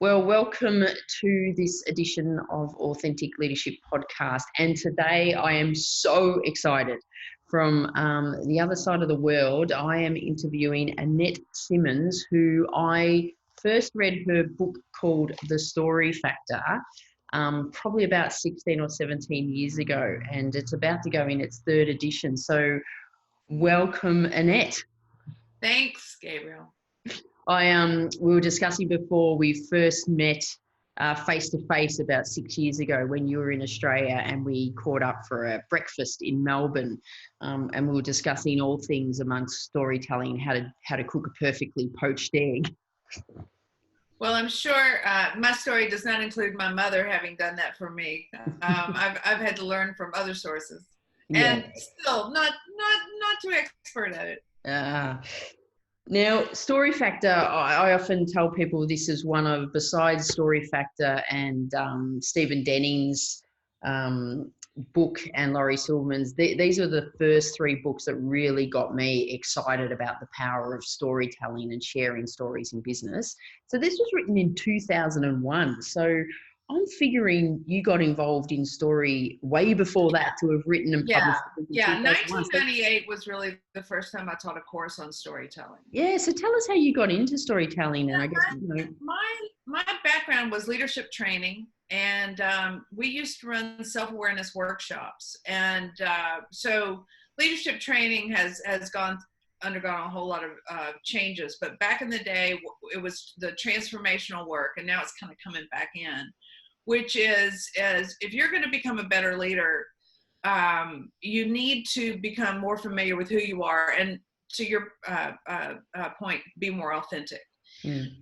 Well, welcome to this edition of Authentic Leadership Podcast. And today I am so excited. From the other side of the world, I am interviewing Annette Simmons, who I first read her book called The Story Factor, probably about 16 or 17 years ago. And it's about to go in its third edition. So welcome, Annette. Thanks, Gabriel. We were discussing before we first met face to face about 6 years ago when you were in Australia, and we caught up for a breakfast in Melbourne, and we were discussing all things amongst storytelling, how to cook a perfectly poached egg. Well, I'm sure my story does not include my mother having done that for me. I've had to learn from other sources, and still not too expert at it. Now, Story Factor, I often tell people this is one of, besides Story Factor and Stephen Denning's book and Laurie Silverman's, these are the first three books that really got me excited about the power of storytelling and sharing stories in business. So this was written in 2001. So I'm figuring you got involved in story way before that to have written and published. Yeah. 1998 was really the first time I taught a course on storytelling. Yeah, so tell us how you got into storytelling. And I guess, my background was leadership training, and we used to run self-awareness workshops. And so leadership training has undergone a whole lot of changes. But back in the day, it was the transformational work, and now it's kind of coming back in, which is if you're going to become a better leader, you need to become more familiar with who you are, and to your point, be more authentic.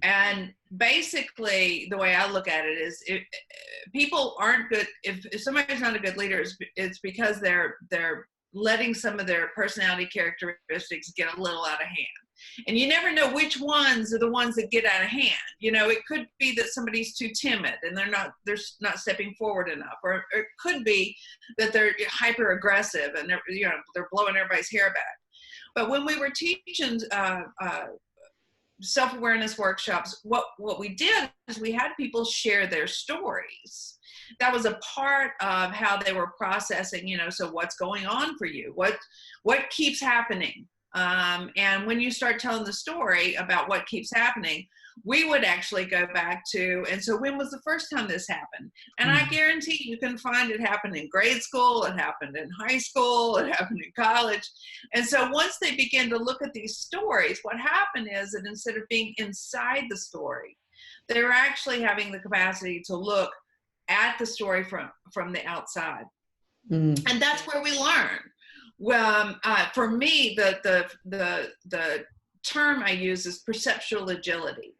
And basically, the way I look at it is, if people aren't good, if somebody's not a good leader, it's because they're letting some of their personality characteristics get a little out of hand. And you never know which ones are the ones that get out of hand. You know, it could be that somebody's too timid and they're not stepping forward enough, or it could be that they're hyper aggressive and they're blowing everybody's hair back. But when we were teaching self-awareness workshops, what we did is we had people share their stories. That was a part of how they were processing, so what's going on for you? What keeps happening? And when you start telling the story about what keeps happening, we would actually go back to, and so when was the first time this happened? And I guarantee you can find it happened in grade school, it happened in high school, it happened in college. And so once they begin to look at these stories, what happened is that instead of being inside the story, they were actually having the capacity to look at the story from the outside. And that's where we learn. Well, for me, the term I use is perceptual agility.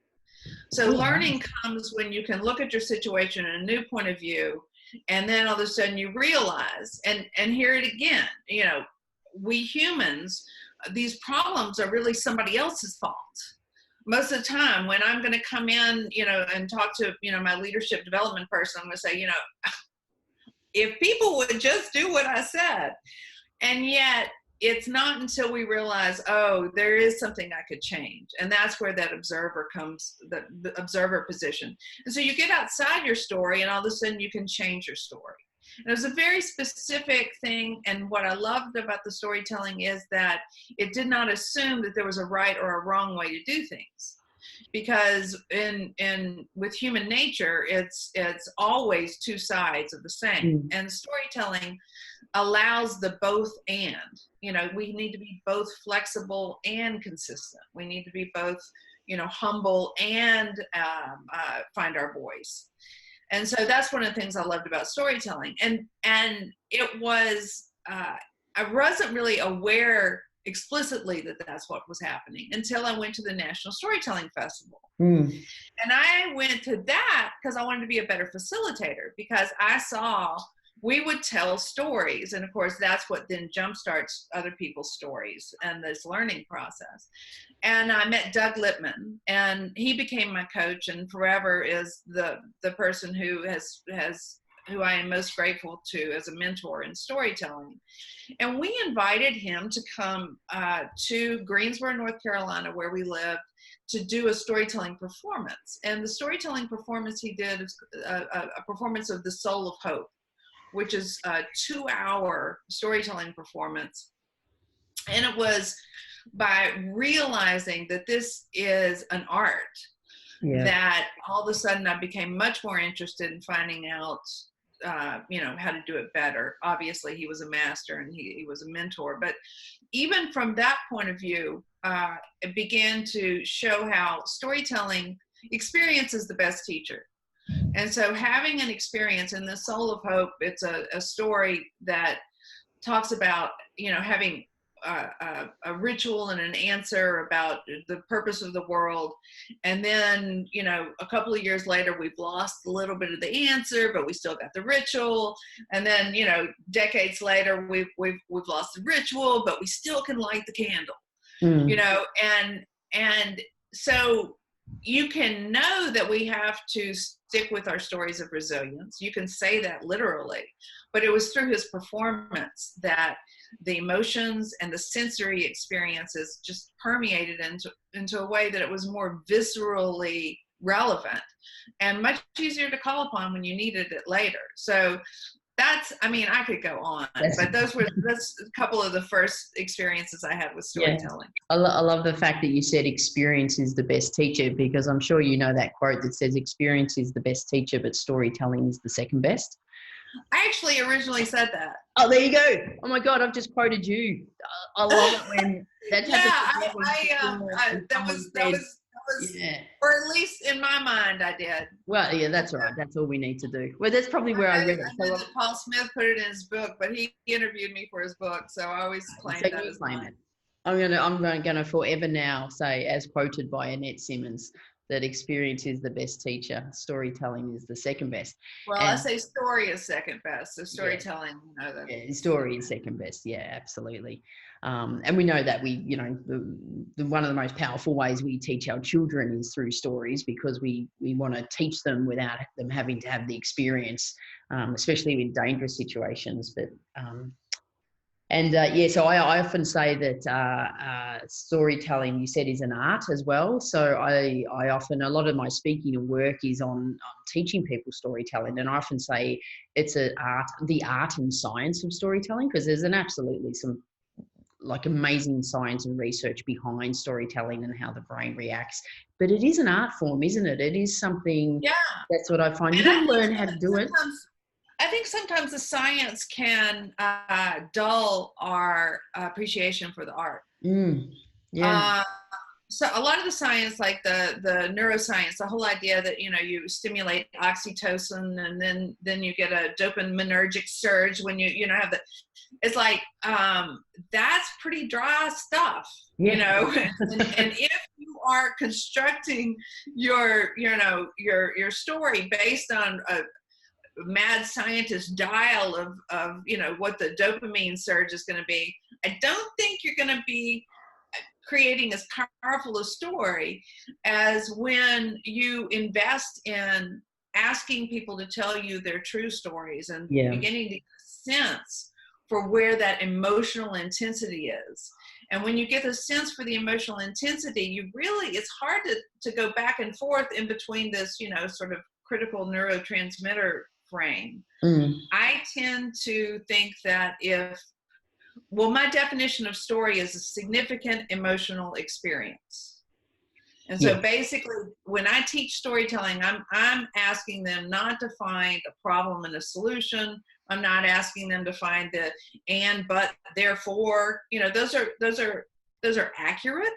So learning comes when you can look at your situation in a new point of view, and then all of a sudden you realize, and hear it again, we humans, these problems are really somebody else's fault. Most of the time when I'm going to come in, and talk to, my leadership development person, I'm going to say, if people would just do what I said. And yet it's not until we realize, oh, there is something I could change. And that's where that observer comes, the observer position. And so you get outside your story and all of a sudden you can change your story. And it was a very specific thing. And what I loved about the storytelling is that it did not assume that there was a right or a wrong way to do things. Because with human nature, it's always two sides of the same. And storytelling allows the both and. We need to be both flexible and consistent. We need to be both, humble and find our voice. And so that's one of the things I loved about storytelling. And it was, I wasn't really aware explicitly that that's what was happening until I went to the National Storytelling Festival. And I went to that because I wanted to be a better facilitator, because I saw we would tell stories. And of course, that's what then jumpstarts other people's stories and this learning process. And I met Doug Lippman, and he became my coach, and forever is the person who has who I am most grateful to as a mentor in storytelling. And we invited him to come to Greensboro, North Carolina, where we lived, to do a storytelling performance. And the storytelling performance he did is a performance of The Soul of Hope, which is a 2-hour storytelling performance. And it was by realizing that this is an art, that all of a sudden I became much more interested in finding out, how to do it better. Obviously, he was a master and he was a mentor. But even from that point of view, it began to show how storytelling experience is the best teacher. And so having an experience in The Soul of Hope, it's a story that talks about, having a ritual and an answer about the purpose of the world. And then, a couple of years later, we've lost a little bit of the answer, but we still got the ritual. And then, decades later, we've lost the ritual, but we still can light the candle, and so you can know that we have to stick with our stories of resilience. You can say that literally, but it was through his performance that the emotions and the sensory experiences just permeated into a way that it was more viscerally relevant and much easier to call upon when you needed it later. So I could go on, but that's a couple of the first experiences I had with storytelling. I love the fact that you said experience is the best teacher, because I'm sure you know that quote that says experience is the best teacher, but storytelling is the second best. I actually originally said that. Oh, there you go. Oh my God, I've just quoted you. I love it when that was, or at least in my mind, I did. Well, yeah, that's all right. That's all we need to do. Well, that's probably where I read it. I know that Paul Smith put it in his book, but he interviewed me for his book, so I always claim that as mine. I'm gonna forever now say, as quoted by Annette Simmons, that experience is the best teacher, storytelling is the second best. Well, I say story is second best, so storytelling, story is second best. Yeah, absolutely. And we know that one of the most powerful ways we teach our children is through stories, because we want to teach them without them having to have the experience, especially in dangerous situations. But so I often say that storytelling, you said, is an art as well. So I often, a lot of my speaking and work is on teaching people storytelling. And I often say it's the art and science of storytelling, because there's absolutely some amazing science and research behind storytelling and how the brain reacts. But it is an art form, isn't it? It is something, that's what I find. You got to learn how to do it. I think sometimes the science can dull our appreciation for the art. So a lot of the science, like the neuroscience, the whole idea that, you stimulate oxytocin and then you get a dopaminergic surge when you have it's like, that's pretty dry stuff, and if you are constructing your story based on a mad scientist dial of what the dopamine surge is going to be, I don't think you're going to be creating as powerful a story as when you invest in asking people to tell you their true stories and beginning to get a sense for where that emotional intensity is. And when you get a sense for the emotional intensity, it's hard to go back and forth in between this, sort of critical neurotransmitter frame. I tend to think that my definition of story is a significant emotional experience. And so basically, when I teach storytelling, I'm asking them not to find a problem and a solution. I'm not asking them to find the and, but, therefore. Those are accurate.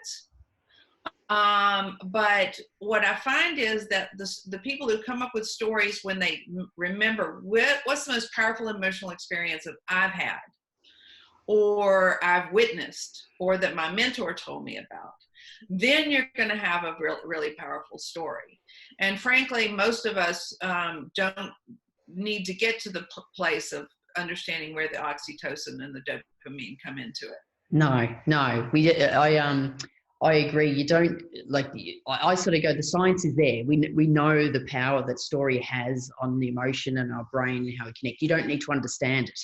But what I find is that the people who come up with stories, when they remember what's the most powerful emotional experience that I've had, or I've witnessed, or that my mentor told me about, then you're going to have a really powerful story. And frankly, most of us don't need to get to the place of understanding where the oxytocin and the dopamine come into it. No. I agree. You don't like. I sort of go. The science is there. We know the power that story has on the emotion and our brain and how we connect. You don't need to understand it,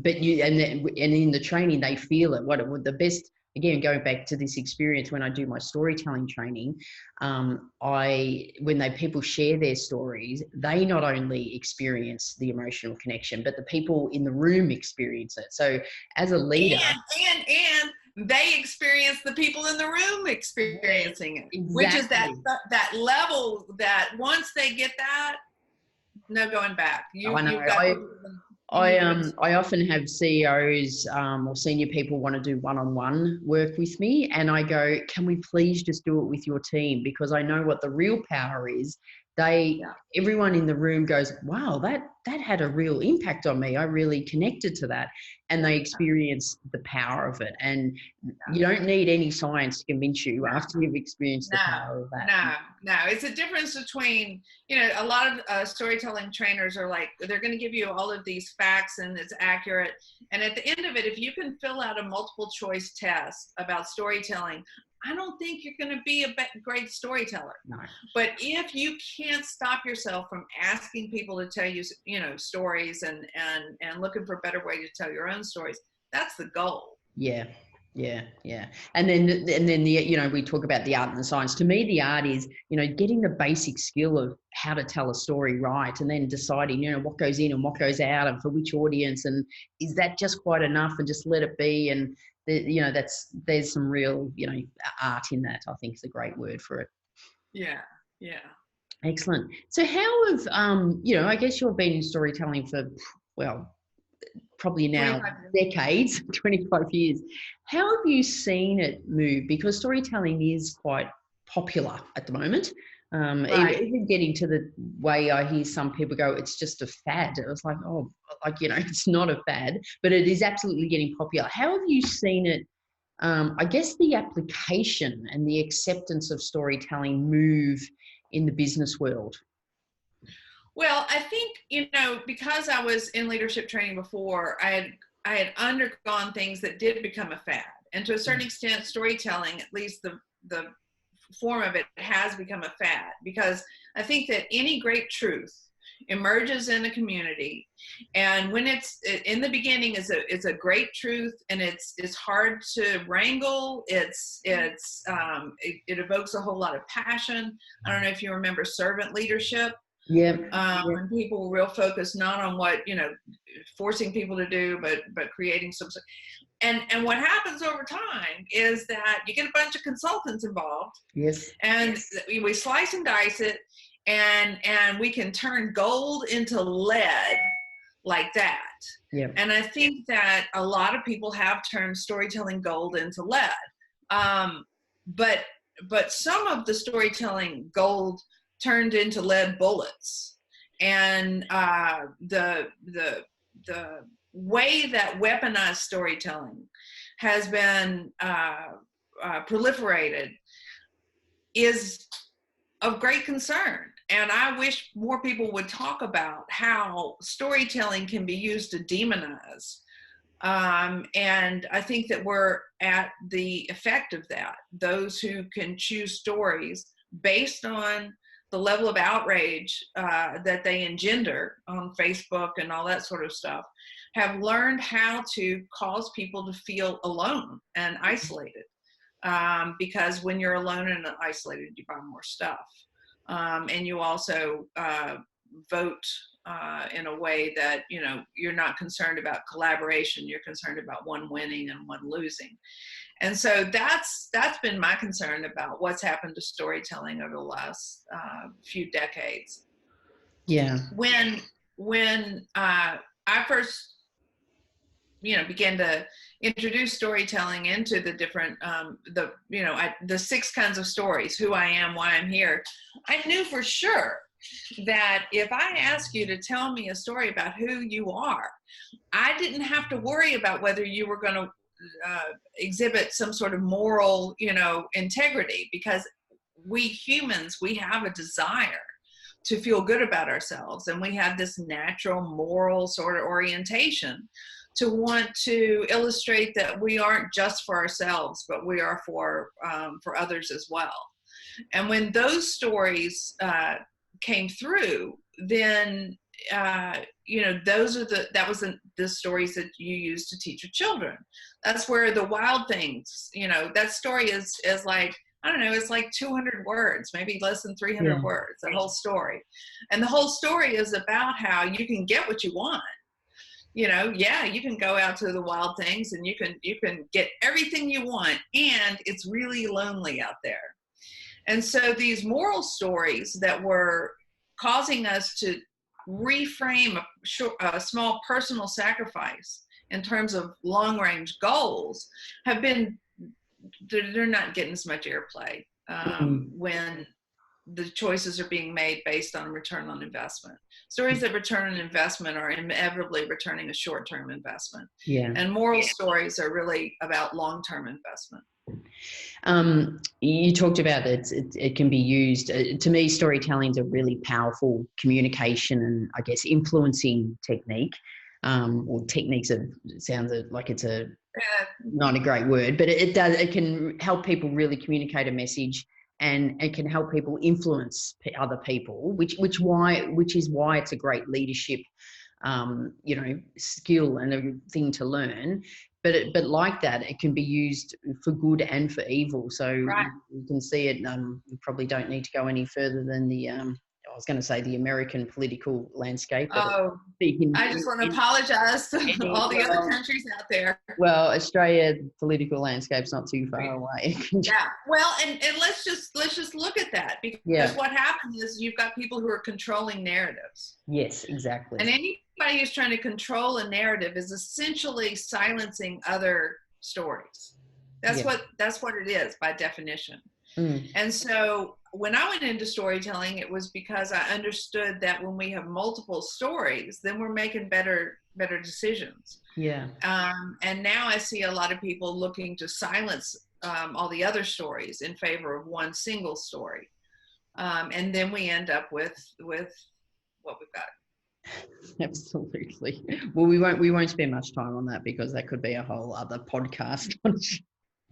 but you and in the training they feel it. What the best, again, going back to this experience when I do my storytelling training, when people share their stories, they not only experience the emotional connection, but the people in the room experience it. So as a leader, and they experience the people in the room experiencing it, exactly. Which is that level that once they get that, no going back. I often have CEOs or senior people want to do one-on-one work with me, and I go, can we please just do it with your team? Because I know what the real power is. Everyone in the room goes, wow, that had a real impact on me. I really connected to that. And they experience the power of it. And you don't need any science to convince you after you've experienced the power of that. No. It's a difference between, a lot of storytelling trainers are like, they're going to give you all of these facts and it's accurate. And at the end of it, if you can fill out a multiple choice test about storytelling, I don't think you're going to be a great storyteller. No. But if you can't stop yourself from asking people to tell you, stories and looking for a better way to tell your own stories, that's the goal. Yeah. And then we talk about the art and the science. To me, the art is, getting the basic skill of how to tell a story right, and then deciding, what goes in and what goes out and for which audience, and is that just quite enough, and just let it be. And there's some real, art in that. I think is a great word for it. Yeah. Excellent. So how have, I guess you've been in storytelling for, probably now decades, 25 years. How have you seen it move? Because storytelling is quite popular at the moment. Right. Even getting to the way I hear some people go, it's just a fad. It was like, it's not a fad, but it is absolutely getting popular. How have you seen it? I guess the application and the acceptance of storytelling move in the business world. Well, I think, because I was in leadership training before, I had undergone things that did become a fad. And to a certain extent, storytelling, at least the form of it, has become a fad, because I think that any great truth emerges in a community, and when it's in the beginning is a great truth, and it's hard to wrangle. It evokes a whole lot of passion. I don't know if you remember servant leadership. When people were real focused not on what forcing people to do, but creating some. And what happens over time is that you get a bunch of consultants involved. Yes. And we slice and dice it, and we can turn gold into lead like that. Yeah. And I think that a lot of people have turned storytelling gold into lead. But some of the storytelling gold turned into lead bullets. And the way that weaponized storytelling has been proliferated is of great concern. And I wish more people would talk about how storytelling can be used to demonize. And I think that we're at the effect of that. Those who can choose stories based on the level of outrage that they engender on Facebook and all that sort of stuff, have learned how to cause people to feel alone and isolated. Because when you're alone and isolated, you buy more stuff. And you also vote in a way that, you're not concerned about collaboration. You're concerned about one winning and one losing. And so that's been my concern about what's happened to storytelling over the last few decades. Yeah. When I first, began to introduce storytelling into the different, the 6 kinds of stories, who I am, why I'm here, I knew for sure that if I asked you to tell me a story about who you are, I didn't have to worry about whether you were going to exhibit some sort of moral, integrity, because we humans, we have a desire to feel good about ourselves, and we have this natural moral sort of orientation to want to illustrate that we aren't just for ourselves, but we are for others as well. And when those stories came through, then that was the stories that you use to teach your children. That's where the wild things, that story is like, I don't know, it's like 200 words, maybe less than 300 words, the whole story. And the whole story is about how you can get what you want. You can go out to the wild things and you can get everything you want, and it's really lonely out there. And so these moral stories that were causing us to reframe a small personal sacrifice in terms of long-range goals they're not getting as much airplay when the choices are being made based on return on investment. Stories that return on investment are inevitably returning a short-term investment. Yeah. And moral stories are really about long-term investment. You talked about it can be used. To me, storytelling is a really powerful communication and, I guess, influencing technique. Or techniques sounds like it's not a great word, but it can help people really communicate a message, and it can help people influence other people, which is why it's a great leadership skill and a thing to learn. But like that, it can be used for good and for evil. So you can see it. You probably don't need to go any further than I was going to say the American political landscape. I just want to apologize to all the other countries out there. Well, Australia political landscape's not too far away. Yeah. Well, and let's just look at that, because what happens is you've got people who are controlling narratives. Yes, exactly. And anybody who's trying to control a narrative is essentially silencing other stories. That's what it is by definition. And so when I went into storytelling, it was because I understood that when we have multiple stories, then we're making better decisions. Yeah. And now I see a lot of people looking to silence all the other stories in favor of one single story. And then we end up with what we've got. Absolutely. Well, we won't spend much time on that, because that could be a whole other podcast.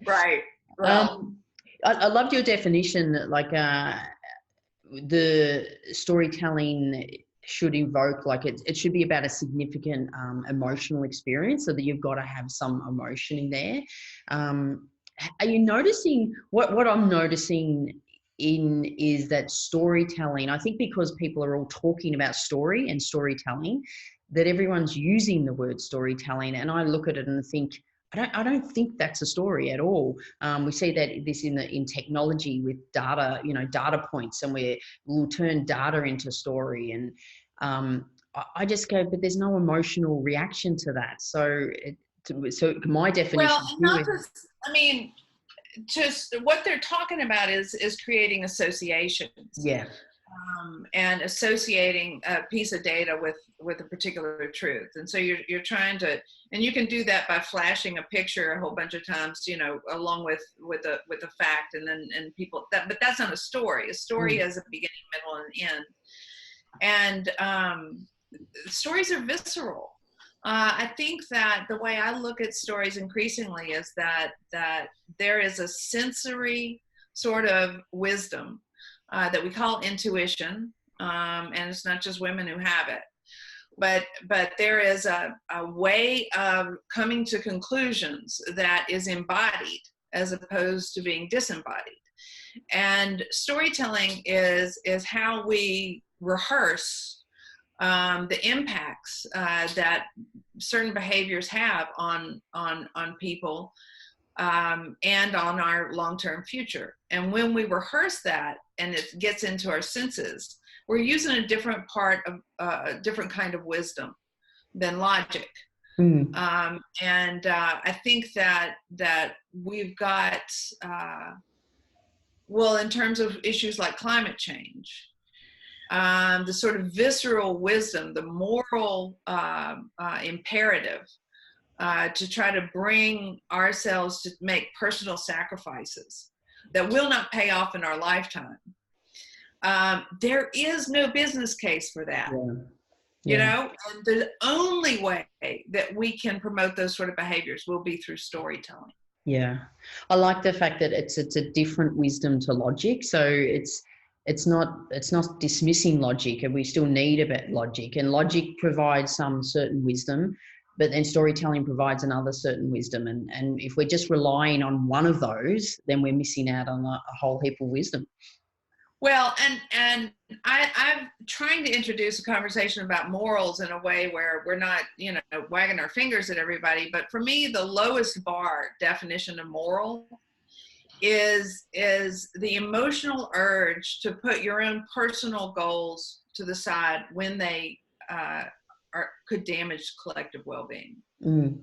Right. Well, I loved your definition, like the storytelling should evoke, like it should be about a significant emotional experience, so that you've got to have some emotion in there. Are you noticing what I'm noticing is that storytelling, I think because people are all talking about story and storytelling, that everyone's using the word storytelling, and I look at it and think, I don't think that's a story at all. We see that this in technology with data, data points, and we'll turn data into story. And I just go, but there's no emotional reaction to that. So my definition. Well, not just, just what they're talking about is creating associations. Yeah. And associating a piece of data with a particular truth. And so you're trying to, and you can do that by flashing a picture a whole bunch of times, along with a fact, and people but that's not a story. A story has a beginning, middle, and end. And stories are visceral. I think that the way I look at stories increasingly is that there is a sensory sort of wisdom that we call intuition, and it's not just women who have it, but there is a way of coming to conclusions that is embodied as opposed to being disembodied. And storytelling is how we rehearse the impacts that certain behaviors have on people and on our long-term future. And when we rehearse that and it gets into our senses, we're using a different part of a different kind of wisdom than logic. And I think that we've got, in terms of issues like climate change, the sort of visceral wisdom, the moral imperative to try to bring ourselves to make personal sacrifices that will not pay off in our lifetime. There is no business case for that. you Yeah. know, and the only way that we can promote those sort of behaviors will be through storytelling. Yeah, I like the fact that it's a different wisdom to logic. So it's not dismissing logic, and we still need a bit logic. And logic provides some certain wisdom, but then storytelling provides another certain wisdom. And if we're just relying on one of those, then we're missing out on a whole heap of wisdom. Well, and I'm trying to introduce a conversation about morals in a way where we're not, you know, wagging our fingers at everybody. But for me, the lowest bar definition of moral is the emotional urge to put your own personal goals to the side when they could damage collective well-being. Mm.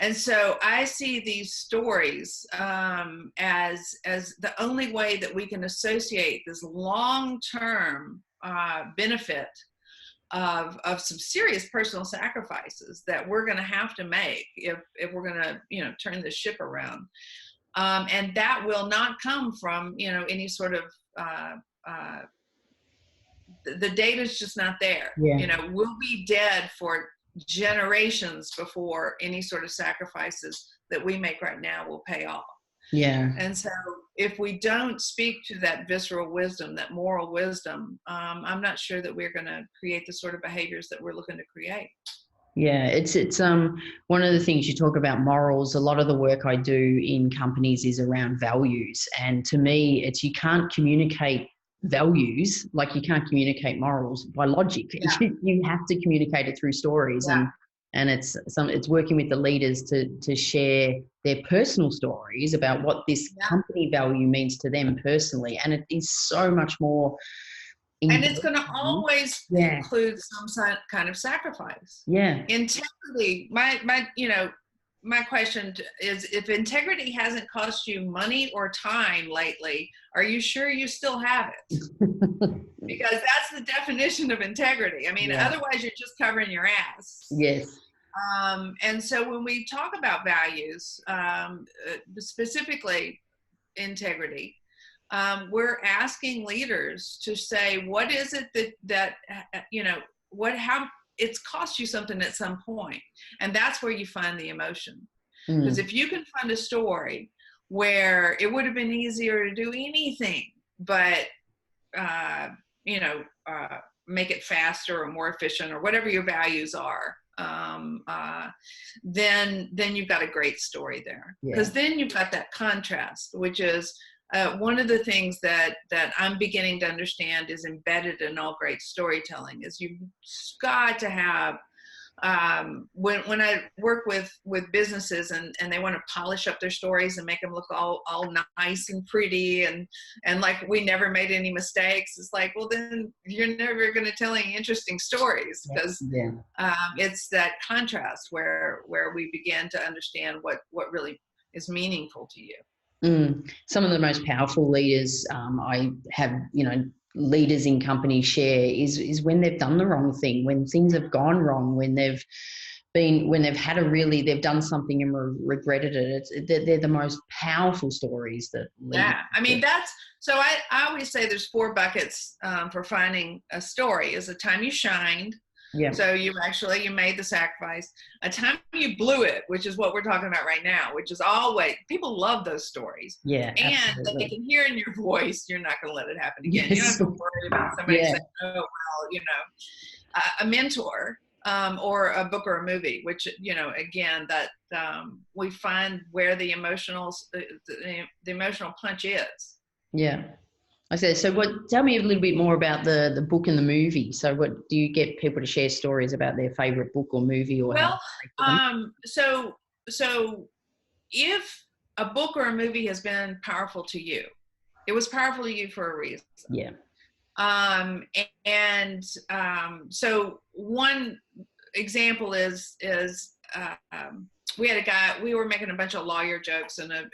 And so I see these stories as the only way that we can associate this long-term benefit of some serious personal sacrifices that we're going to have to make if we're going to, you know, turn this ship around. And that will not come from, you know, any sort of the data's just not there. Yeah. You know, we'll be dead for generations before any sort of sacrifices that we make right now will pay off. Yeah. And so if we don't speak to that visceral wisdom, that moral wisdom, I'm not sure that we're going to create the sort of behaviors that we're looking to create. Yeah, it's one of the things you talk about morals. A lot of the work I do in companies is around values, and to me, it's you can't communicate values like you can't communicate morals by logic. Yeah. You have to communicate it through stories, Yeah. and it's working with the leaders to share their personal stories about what this company value means to them personally, and it is so much more. And it's going to always include some kind of sacrifice. Yeah. Integrity. My question is, if integrity hasn't cost you money or time lately, are you sure you still have it? Because that's the definition of integrity. I mean, otherwise you're just covering your ass. Yes. And so when we talk about values, specifically integrity, we're asking leaders to say, what is it that you know, how it's cost you something at some point, and that's where you find the emotion. Because if you can find a story where it would have been easier to do anything but make it faster or more efficient or whatever your values are, then you've got a great story there. Because then you've got that contrast, which is one of the things that I'm beginning to understand is embedded in all great storytelling is you've got to have, when I work with businesses and they want to polish up their stories and make them look all nice and pretty and like we never made any mistakes, it's like, well, then you're never going to tell any interesting stories, because it's that contrast where we begin to understand what really is meaningful to you. Some of the most powerful leaders I have, leaders in companies share is when they've done the wrong thing, when things have gone wrong, when they've done something and regretted it. They're the most powerful stories that lead. Yeah, I mean, I always say there's 4 buckets for finding a story. Is the time you shined. Yeah. So you made the sacrifice. A time you blew it, which is what we're talking about right now, which is always, people love those stories. Yeah. And absolutely. They can hear in your voice, you're not going to let it happen again. Yes. You don't have to worry about somebody saying, oh, well, a mentor or a book or a movie, which, again, that we find where the emotional punch is. Yeah. Okay, so tell me a little bit more about the book and the movie. So what do you get people to share stories about their favorite book or movie? Or so if a book or a movie has been powerful to you, it was powerful to you for a reason. Yeah. So one example is we had a guy, we were making a bunch of lawyer jokes and there's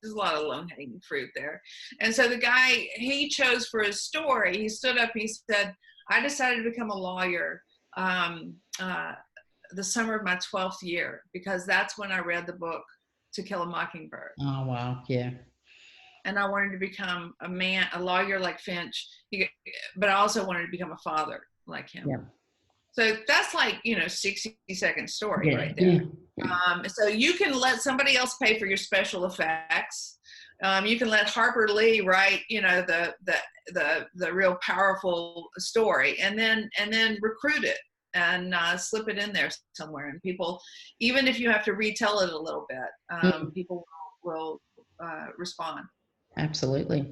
a lot of low-hanging fruit there. And so the guy, he chose for his story, he stood up, he said, I decided to become a lawyer the summer of my 12th year, because that's when I read the book To Kill a Mockingbird. Oh, wow. Yeah. And I wanted to become a lawyer like Finch, but I also wanted to become a father like him. Yeah. So that's like, 60-second story right Yeah. there. So you can let somebody else pay for your special effects. You can let Harper Lee write, the real powerful story, and then recruit it and slip it in there somewhere. And people, even if you have to retell it a little bit, people will respond. Absolutely.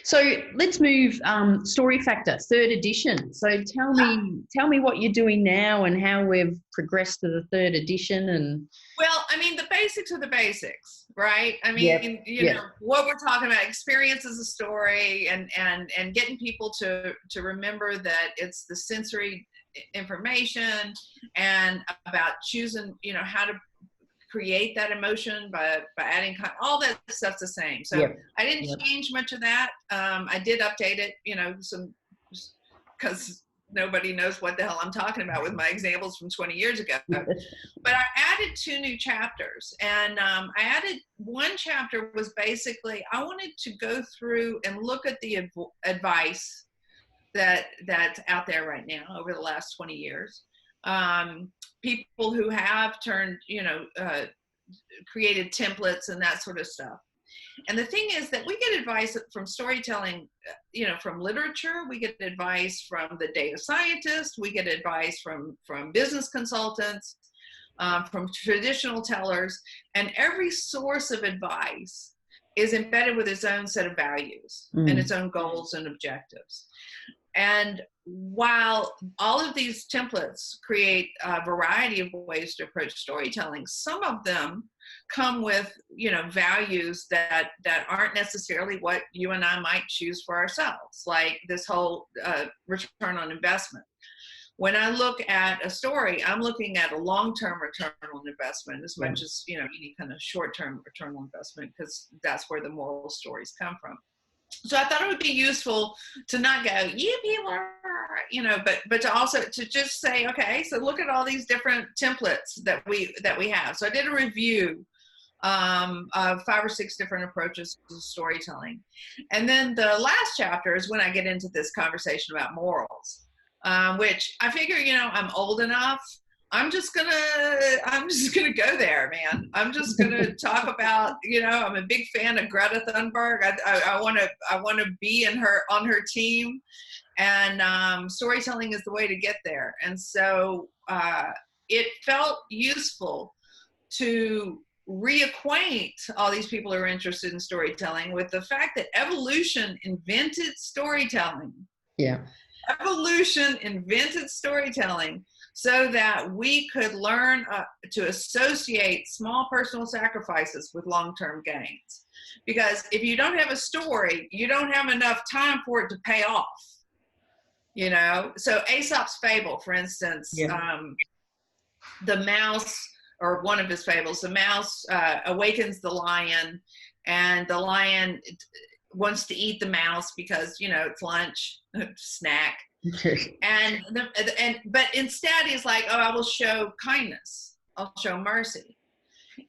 So let's move Story Factor, 3rd edition. So tell me what you're doing now and how we've progressed to the 3rd edition. And well, I mean, the basics are the basics, right? I mean, you know what we're talking about, experience as a story, and getting people to remember that it's the sensory information, and about choosing, how to create that emotion by adding all that stuff's the same. So I didn't change much of that. I did update it, some, because nobody knows what the hell I'm talking about with my examples from 20 years ago. But I added 2 new chapters, and I added one chapter was basically, I wanted to go through and look at the advice that's out there right now over the last 20 years. People who have turned, created templates and that sort of stuff. And the thing is that we get advice from storytelling, from literature. We get advice from the data scientists. We get advice from business consultants, from traditional tellers. And every source of advice is embedded with its own set of values and its own goals and objectives. And while all of these templates create a variety of ways to approach storytelling, some of them come with, values that aren't necessarily what you and I might choose for ourselves, like this whole return on investment. When I look at a story, I'm looking at a long-term return on investment as much as, any kind of short-term return on investment, because that's where the moral stories come from. So I thought it would be useful to not go, but to also to just say, okay, so look at all these different templates that we have. So I did a review of 5 or 6 different approaches to storytelling. And then the last chapter is when I get into this conversation about morals, which I figure, I'm old enough. I'm just gonna go there, man. I'm just gonna talk about, I'm a big fan of Greta Thunberg. I want to be on her team, and storytelling is the way to get there. And so it felt useful to reacquaint all these people who are interested in storytelling with the fact that evolution invented storytelling. Yeah. Evolution invented storytelling so that we could learn to associate small personal sacrifices with long-term gains. Because if you don't have a story, you don't have enough time for it to pay off. So Aesop's fable, for instance, the mouse, or one of his fables, the mouse awakens the lion, and the lion wants to eat the mouse because, it's lunch, snack. But instead he's like, oh, I will show kindness. I'll show mercy.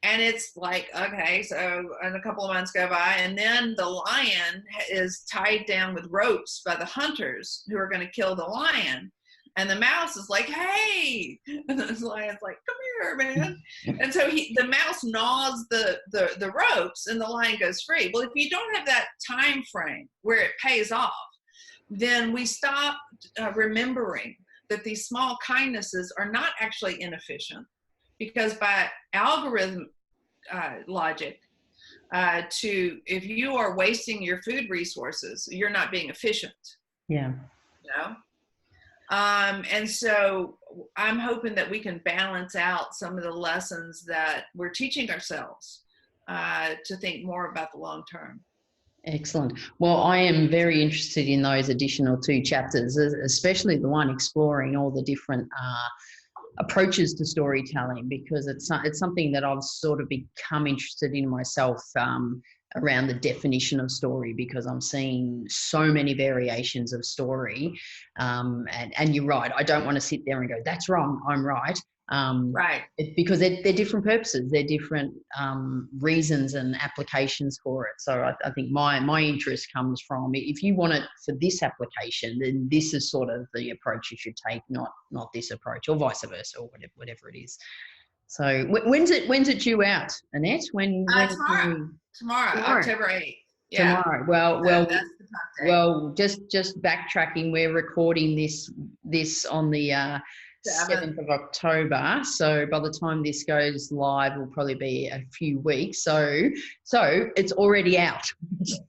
And it's like, okay, so and a couple of months go by, and then the lion is tied down with ropes by the hunters who are going to kill the lion. And the mouse is like, hey, and the lion's like, come here, man. And so the mouse gnaws the ropes, and the lion goes free. Well, if you don't have that time frame where it pays off, then we stop remembering that these small kindnesses are not actually inefficient, because by algorithm logic, if you are wasting your food resources, you're not being efficient. Yeah. And so I'm hoping that we can balance out some of the lessons that we're teaching ourselves to think more about the long term. Excellent. Well, I am very interested in those additional 2 chapters, especially the one exploring all the different approaches to storytelling, because it's something that I've sort of become interested in myself around the definition of story, because I'm seeing so many variations of story. And you're right. I don't want to sit there and go, that's wrong, I'm right. Right. Because they're different purposes, they're different reasons and applications for it. So I think my interest comes from, if you want it for this application, then this is sort of the approach you should take, not this approach, or vice versa, or whatever it is. So when's it due out, Annette? Tomorrow, October 8th. Yeah. Tomorrow. Well, that's the top day. well, just backtracking, we're recording this on the 7th of October. So by the time this goes live, will probably be a few weeks. So it's already out.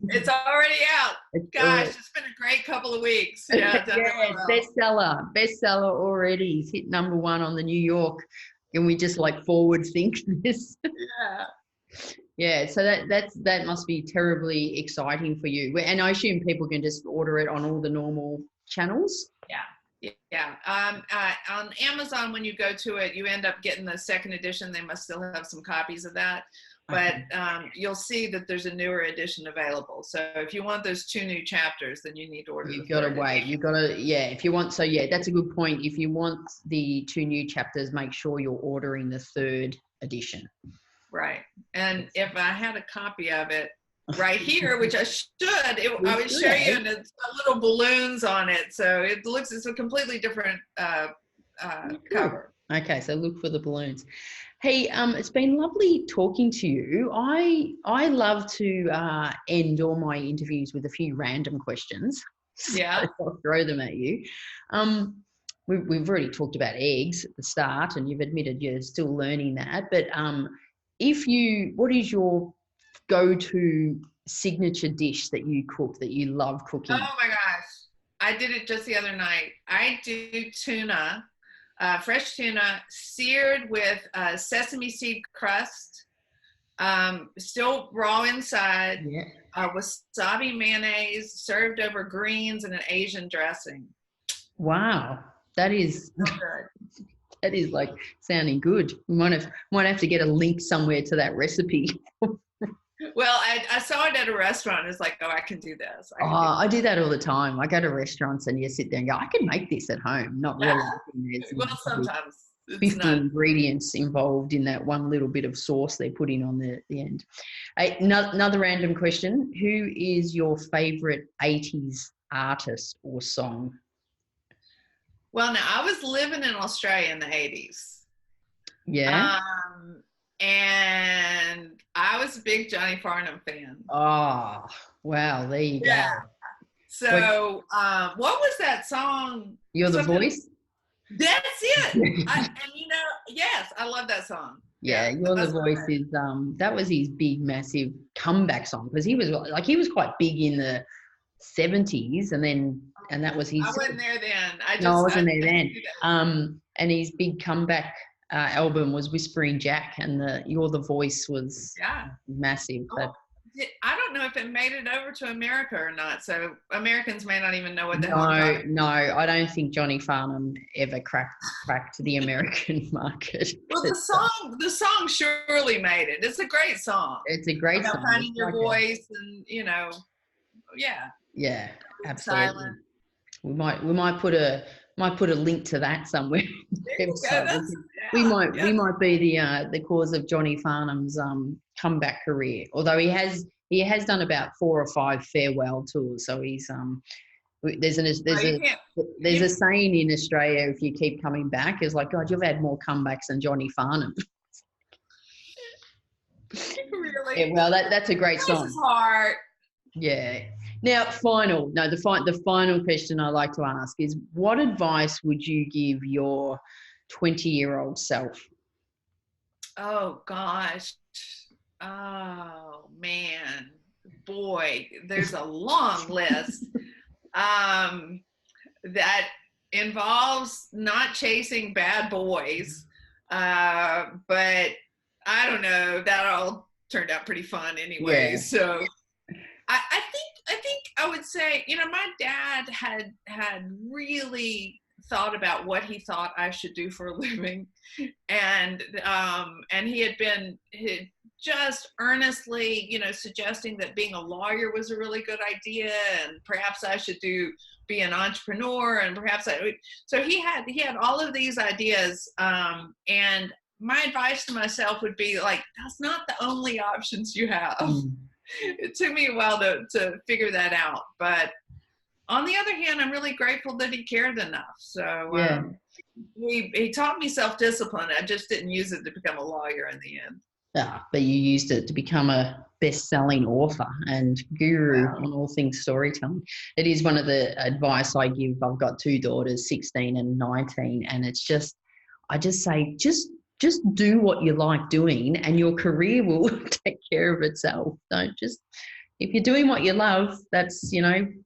It's already out. Gosh, it's been a great couple of weeks. Yeah, yeah, bestseller already. He's hit #1 on the New York. Can we just like forward think this? Yeah. Yeah, so that must be terribly exciting for you. And I assume people can just order it on all the normal channels. Yeah. On Amazon, when you go to it, you end up getting the second edition. They must still have some copies of that, but you'll see that there's a newer edition available. So if you want those 2 new chapters, then you need to order. You've got to wait. You've got to, yeah. If you want, so yeah, that's a good point. If you want the 2 new chapters, make sure you're ordering the 3rd edition. Right. And if I had a copy of it right here, which I should, I would show you, and it's got little balloons on it. So it's a completely different cover. Okay, so look for the balloons. Hey, it's been lovely talking to you. I love to end all my interviews with a few random questions. Yeah. So I'll throw them at you. We've already talked about eggs at the start, and you've admitted you're still learning that. But what is your go-to signature dish that you cook, that you love cooking? Oh my gosh, I did it just the other night. I do tuna, fresh tuna, seared with sesame seed crust, still raw inside, wasabi mayonnaise, served over greens and an Asian dressing. Wow, that is so good. That is like sounding good. We might have to get a link somewhere to that recipe. Well, I saw it at a restaurant. It's like, oh, I can do this. I do that all the time. I go to restaurants and you sit there and go, I can make this at home. Not realizing there's sometimes 50 ingredients involved in that one little bit of sauce they're putting on the end. Another random question. Who is your favorite 80s artist or song? Well, now I was living in Australia in the 80s. Yeah. And I was a big Johnny Farnham fan. Oh, wow. There you go. So, what was that song? You're the Voice? That's it. Yes, I love that song. Yeah, You're the Voice is, that was his big, massive comeback song, because he was quite big in the 70s, and that was his. I wasn't there then. I wasn't there then. And his big comeback album was Whispering Jack, and You're the Voice was massive. But I don't know if it made it over to America or not. So Americans may not even know what the hell I'm talking about. No, I don't think Johnny Farnham ever cracked the American market. Well, the song surely made it. It's a great song. It's a great song. Finding your voice, and Yeah, absolutely. Silent. We might put a link to that somewhere. We might be the cause of Johnny Farnham's comeback career. Although he has done about 4 or 5 farewell tours. So he's there's a saying in Australia, if you keep coming back, is like, God, you've had more comebacks than Johnny Farnham. Really? Yeah, well, that's a great song. His heart. Yeah. Now, the final question I like to ask is, what advice would you give your 20-year-old self? Oh, gosh. Oh, man. Boy, there's a long list that involves not chasing bad boys. But I don't know. That all turned out pretty fun anyway. Yeah. So I think I would say, my dad had really thought about what he thought I should do for a living, and he had just earnestly, suggesting that being a lawyer was a really good idea, and perhaps I should be an entrepreneur, and perhaps so he had all of these ideas, and my advice to myself would be like, that's not the only options you have. It took me a while to figure that out, but on the other hand, I'm really grateful that he cared enough. So he taught me self-discipline. I just didn't use it to become a lawyer in the end. But you used it to become a best-selling author and guru on all things storytelling. It is one of the advice I give. I've got 2 daughters, 16 and 19, and it's just, I just say, just do what you like doing, and your career will take care of itself. Don't just, if you're doing what you love, that's,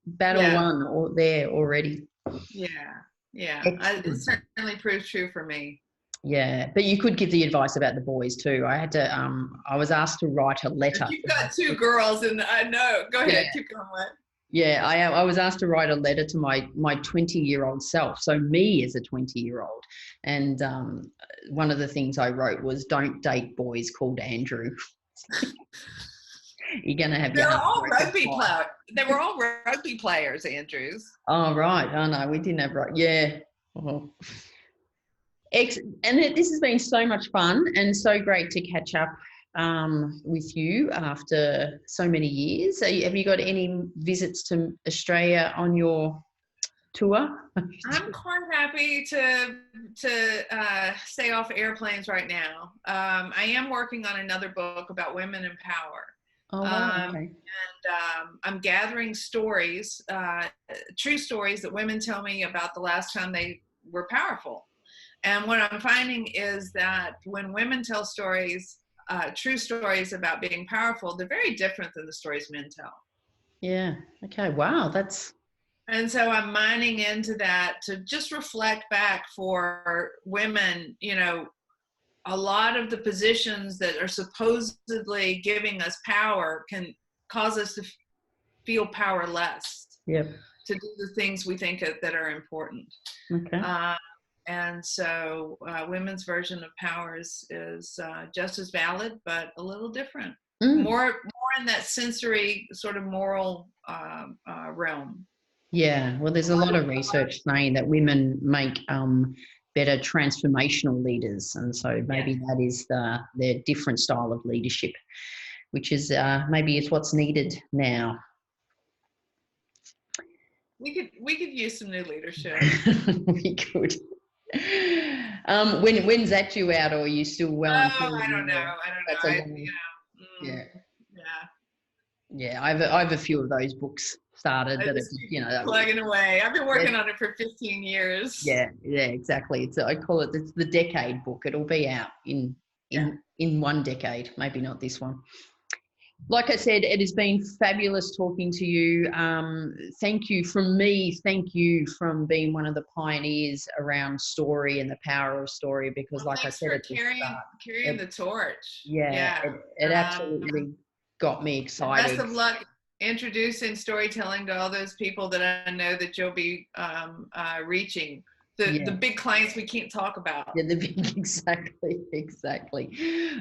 battle won or there already. Yeah. It certainly proved true for me. Yeah, but you could give the advice about the boys too. I had to, I was asked to write a letter. You've got 2 girls, and I know. Go ahead, keep going. Yeah, I was asked to write a letter to my 20-year-old self, so me as a 20-year-old. And one of the things I wrote was, don't date boys called Andrew. You're going to have They were all rugby players. They were all rugby players, Andrews. Oh, right. Oh, no, we didn't have rugby. Yeah. Oh. And this has been so much fun and so great to catch up with you after so many years. Have you got any visits to Australia on your tour? I'm quite happy to stay off airplanes right now. I am working on another book about women in power. Oh, wow. Okay. And I'm gathering stories, true stories that women tell me about the last time they were powerful. And what I'm finding is that when women tell stories, true stories about being powerful, they're very different than the stories men tell. Yeah. Okay. Wow. And so I'm mining into that to just reflect back for women, a lot of the positions that are supposedly giving us power can cause us to feel powerless. Yep. To do the things we think that are important. Okay. And so women's version of power is just as valid, but a little different. More in that sensory sort of moral realm. Yeah. Well, there's a lot of research saying that women make better transformational leaders, and so maybe that is their different style of leadership, which is maybe it's what's needed now. We could use some new leadership. We could. When's that due out, or are you still well? I don't know. Yeah. I have a few of those books started, but it's plugging away. I've been working on it for 15 years. Yeah, exactly. I call it the decade book. It'll be out in 1 decade, maybe not this one. Like I said, it has been fabulous talking to you. Thank you from me. Thank you from being one of the pioneers around story and the power of story, because like I said, it's carrying the torch. Yeah. It absolutely got me excited. Best of luck introducing storytelling to all those people that I know that you'll be reaching. The big clients we can't talk about. Yeah, exactly.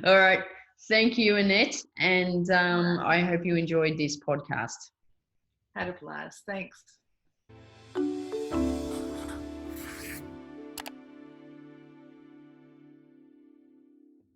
All right. Thank you, Annette, and I hope you enjoyed this podcast. Had a blast. Thanks.